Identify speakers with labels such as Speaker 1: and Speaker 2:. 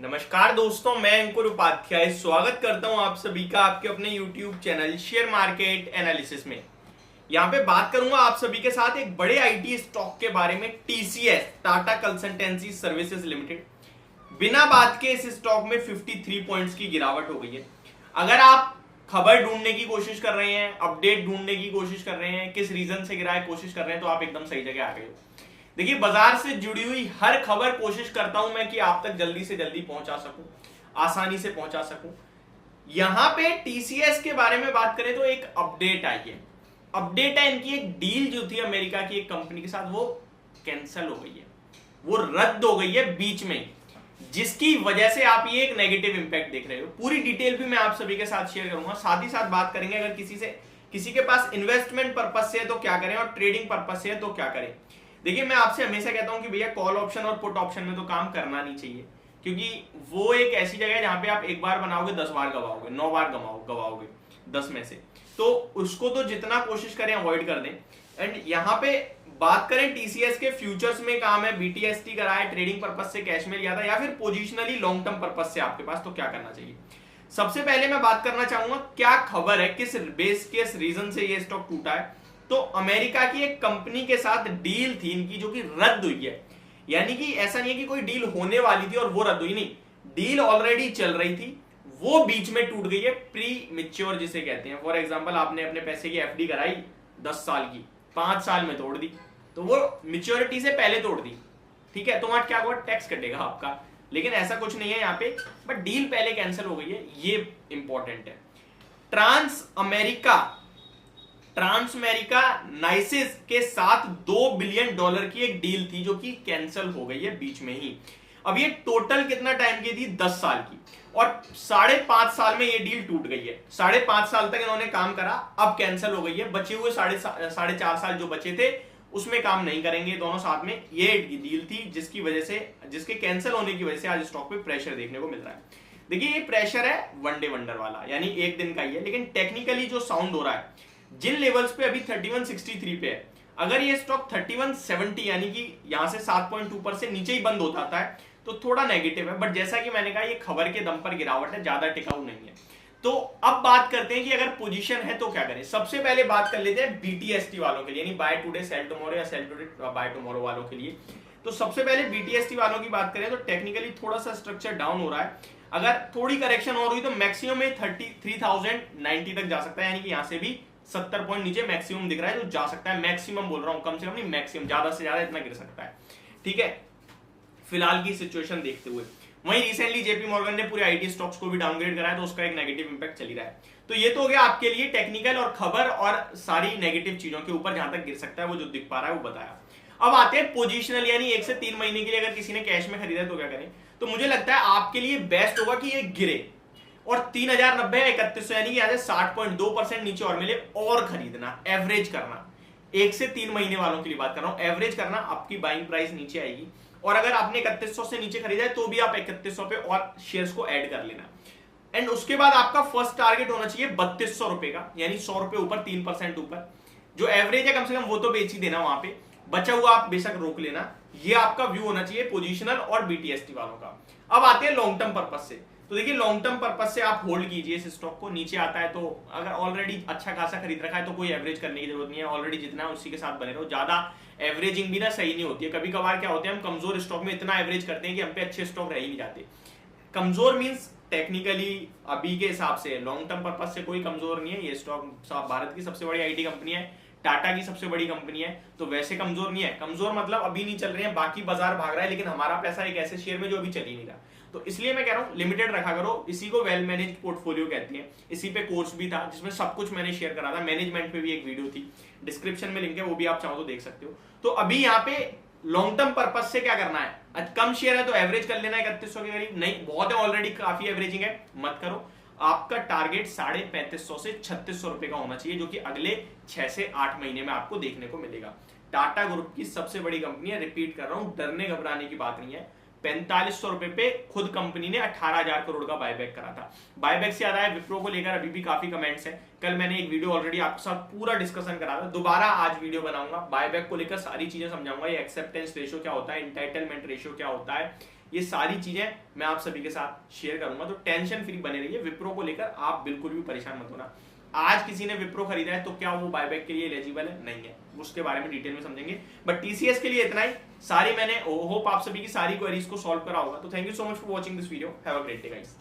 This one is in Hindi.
Speaker 1: नमस्कार दोस्तों, मैं अंकुर उपाध्याय स्वागत करता हूं आप सभी का आपके अपने YouTube channel share market analysis में। यहां पे बात करूंगा आप सभी के साथ एक बड़े आईटी स्टॉक के बारे में, TCS Tata consultancy services limited. बिना बात के इस स्टॉक में 53 पॉइंट्स की गिरावट हो गई है। अगर आप खबर ढूंढने की कोशिश कर रहे हैं, अपडेट ढूंढने की कोशिश कर रहे हैं, किस रीजन से गिरा है कोशिश कर रहे हैं, तो आप एकदम सही जगह आ गए हो। देखिए, बाजार से जुड़ी हुई हर खबर कोशिश करता हूं मैं कि आप तक जल्दी से जल्दी पहुंचा सकूं, आसानी से पहुंचा सकूं। यहां पे टीसीएस के बारे में बात करें तो एक अपडेट आई है। अपडेट है इनकी एक डील जो थी अमेरिका की एक कंपनी के साथ, वो कैंसिल हो गई है, वो रद्द हो गई है बीच में, जिसकी वजह से आप ये एक नेगेटिव इंपैक्ट देख रहे हो। पूरी डिटेल भी मैं आप सभी के साथ शेयर करूंगा। साथ ही साथ बात करेंगे अगर किसी के पास इन्वेस्टमेंट पर्पस से है तो क्या करें, और ट्रेडिंग पर्पस से है तो क्या करें। देखिए, मैं आपसे हमेशा कहता हूं कि भैया कॉल ऑप्शन और पुट ऑप्शन में तो काम करना नहीं चाहिए, क्योंकि वो एक ऐसी जगह है जहां पे आप एक बार बनाओगे 10 बार गवाओगे, 9 बार गवाओगे 10 में से। तो उसको तो जितना कोशिश करें अवॉइड कर दें। एंड यहां पे बात करें टीसीएस के फ्यूचर्स में काम है, बीटीएसटी करा है, ट्रेडिंग पर्पस से कैश में लिया था, या फिर पोजिशनली लॉन्ग टर्म पर्पस से आपके पास, तो क्या करना चाहिए। सबसे पहले मैं बात करना चाहूंगा क्या खबर है, किस बेस किस रीजन से ये स्टॉक टूटा है। तो अमेरिका की एक कंपनी के साथ डील थी इनकी, जो कि रद्द हुई है। यानी कि ऐसा नहीं है कि कोई डील होने वाली थी और वो रद्द हुई, नहीं, डील ऑलरेडी चल रही थी, वो बीच में टूट गई है। प्री मैच्योर जिसे कहते हैं। फॉर एग्जांपल, आपने अपने पैसे की एफडी कराई 10 साल की, 5 साल में तोड़ दी, तो वो मैच्योरिटी से पहले तोड़ दी, ठीक है, तो वहां क्या होगा, टैक्स कटेगा आपका। लेकिन ऐसा कुछ नहीं है यहाँ पे, बट डील पहले कैंसिल हो गई है, ये इंपॉर्टेंट है। ट्रांस अमेरिका नाइसिस के साथ $2 बिलियन की एक डील थी, जो कि कैंसिल हो गई है बीच में ही। अब ये टोटल कितना टाइम की थी, 10 साल की, और 5.5 साल में ये डील टूट गई है। 5.5 साल तक इन्होंने काम करा, अब कैंसिल हो गई है। बचे हुए 4.5 साल जो बचे थे उसमें काम नहीं करेंगे दोनों साथ में। ये डील थी जिसके कैंसिल होने की वजह से आज स्टॉक पे प्रेशर देखने को मिल रहा है। देखिए, ये प्रेशर है वन डे वंडर वाला, यानी एक दिन का ही है, लेकिन टेक्निकली जो साउंड हो रहा है, जिन लेवल्स पे अभी 3163 पे है, अगर ये स्टॉक 3170 यानी कि यहां से 7.2 से नीचे ही बंद हो जाता है तो थोड़ा नेगेटिव है। बट जैसा कि मैंने कहा, ये खबर के दम पर गिरावट है, ज्यादा टिकाऊ नहीं है। तो अब बात करते हैं कि अगर पोजीशन है तो क्या करें। सबसे पहले बात कर लेते हैं बीटीएसटी वालों के लिए, यानी बाय टुडे सेल टुमारो या सेल टुडे बाय टुमारो वालों के लिए। तो सबसे पहले बीटीएसटी वालों की बात करें तो टेक्निकली थोड़ा सा स्ट्रक्चर डाउन हो रहा है। अगर थोड़ी करेक्शन और हुई तो मैक्सिमम में 33,090 तक जा सकता है, यानी कि यहां से भी 70 पॉइंट नीचे मैक्सिमम दिख रहा है, जो जा सकता है। मैक्सिमम बोल रहा हूं, कम से कम नहीं, मैक्सिमम, ज्यादा से ज्यादा इतना गिर सकता है, ठीक है, फिलहाल की सिचुएशन देखते हुए। वहीं रिसेंटली जेपी मॉर्गन ने पूरे आईटी स्टॉक्स को भी डाउनग्रेड कराया, तो उसका एक नेगेटिव इंपैक्ट चल ही रहा है। तो ये तो हो गया आपके लिए टेक्निकल और खबर और सारी नेगेटिव चीजों के ऊपर, जहां तक गिर सकता है वो जो दिख पा रहा है वो बताया। अब आते हैं पोजिशनल, यानी 1 से 3 महीने के लिए अगर किसी ने कैश में खरीदा है तो क्या करें। तो मुझे लगता है आपके लिए बेस्ट होगा कि ये गिरे और 3090 या 3100 यानी कि यहां से 60.2% नीचे और मिले, और खरीदना, एवरेज करना। 1 से 3 महीने वालों के लिए बात कर रहा हूं, एवरेज करना, आपकी बाइंग प्राइस नीचे आएगी। और अगर आपने 3100 से नीचे खरीदा है तो भी आप 3100 पे और शेयर्स को ऐड कर लेना। एंड उसके बाद आपका फर्स्ट टारगेट होना चाहिए 3200 रुपए का, यानी 100 रुपए ऊपर, 3% ऊपर। जो एवरेज है कम से कम वो तो बेच ही देना, वहां पे बचा हुआ आप बेशक रोक लेना। ये आपका व्यू होना चाहिए पोजिशनल और बीटीएसटी वालों का। अब आते हैं लॉन्ग टर्म पर्पज से। तो देखिए, लॉन्ग टर्म पर्पज से आप होल्ड कीजिए इस स्टॉक को। नीचे आता है तो अगर ऑलरेडी अच्छा खासा खरीद रखा है तो कोई एवरेज करने की जरूरत नहीं है, ऑलरेडी जितना है उसी के साथ बने रहो। ज्यादा एवरेजिंग भी ना सही नहीं होती है। कभी कभार क्या होता है, हम कमजोर स्टॉक में इतना एवरेज करते हैं कि हम पे अच्छे स्टॉक रह ही नहीं जाते। कमजोर मींस टेक्निकली अभी के हिसाब से, लॉन्ग टर्म पर्पज से कोई कमजोर नहीं है। ये स्टॉक भारत की सबसे बड़ी आईटी कंपनी है, टाटा की सबसे बड़ी कंपनी है, तो वैसे कमजोर नहीं है। कमजोर मतलब अभी नहीं चल रहे हैं, बाकी बाजार भाग रहा है, लेकिन हमारा पैसा एक ऐसे शेयर में जो अभी चल ही नहीं रहा। तो इसलिए मैं कह रहा हूं लिमिटेड रखा करो। इसी को वेल मैनेज पोर्टफोलियो कहते हैं। इसी पे कोर्स भी था जिसमें सब कुछ मैंने शेयर करा था। मैनेजमेंट पे भी एक वीडियो थी, डिस्क्रिप्शन में लिंक है, वो भी आप चाहो तो देख सकते हो। तो अभी यहाँ पे लॉन्ग टर्म पर्पज से क्या करना है, कम शेयर है तो एवरेज कर लेना है 3100 के करीब। नहीं, बहुत है, ऑलरेडी काफी एवरेजिंग है, मत करो। आपका टारगेट 3550 से 3600 रुपए का होना चाहिए, जो कि अगले 6 से 8 महीने में आपको देखने को मिलेगा। टाटा ग्रुप की सबसे बड़ी कंपनी है, रिपीट कर रहा हूं, डरने घबराने की बात नहीं है। 4500 रुपए पे खुद कंपनी ने 18,000 करोड़ का बायबैक करा था। बायबैक से याद आया, विप्रो को लेकर अभी भी काफी कमेंट्स हैं। कल मैंने एक वीडियो ऑलरेडी आपके साथ पूरा डिस्कशन करा था, दोबारा आज वीडियो बनाऊंगा। बायबैक को लेकर सारी चीजें समझाऊंगा। ये एक्सेप्टेंस रेशियो क्या होता है, इंटाइटलमेंट रेशियो क्या होता है, ये सारी चीजें मैं आप सभी के साथ शेयर करूंगा, तो टेंशन फ्री बने रहिए। विप्रो को लेकर आप बिल्कुल भी परेशान मत होना। आज किसी ने विप्रो खरीदा है तो क्या वो बायबैक के लिए एलिजिबल है? नहीं है, उसके बारे में डिटेल में समझेंगे। बट टीसीएस के लिए इतना ही। सारी मैंने होप आप सभी की सारी क्वेरीज को सॉल्व करा होगा। तो thank you so much for watching this video. Have a great day guys.